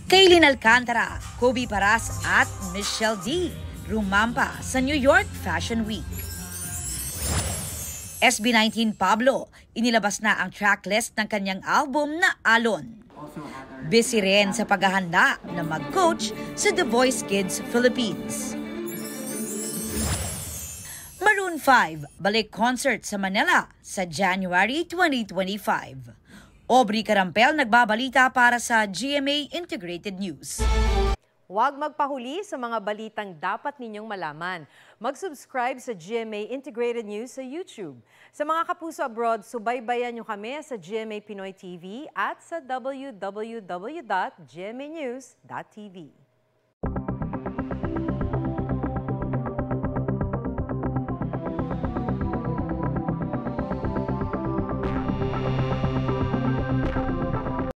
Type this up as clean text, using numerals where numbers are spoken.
Kaylin Alcantara, Kobe Paras at Michelle D. rumampa sa New York Fashion Week. SB19 Pablo, inilabas na ang tracklist ng kanyang album na Alon. Busy rin sa paghahanda na mag-coach sa The Voice Kids Philippines. Maroon 5, balik concert sa Manila sa January 2025. Aubrey Carampel nagbabalita para sa GMA Integrated News. Huwag magpahuli sa mga balitang dapat ninyong malaman. Mag-subscribe sa GMA Integrated News sa YouTube. Sa mga kapuso abroad, subaybayan nyo kami sa GMA Pinoy TV at sa www.gmanews.tv.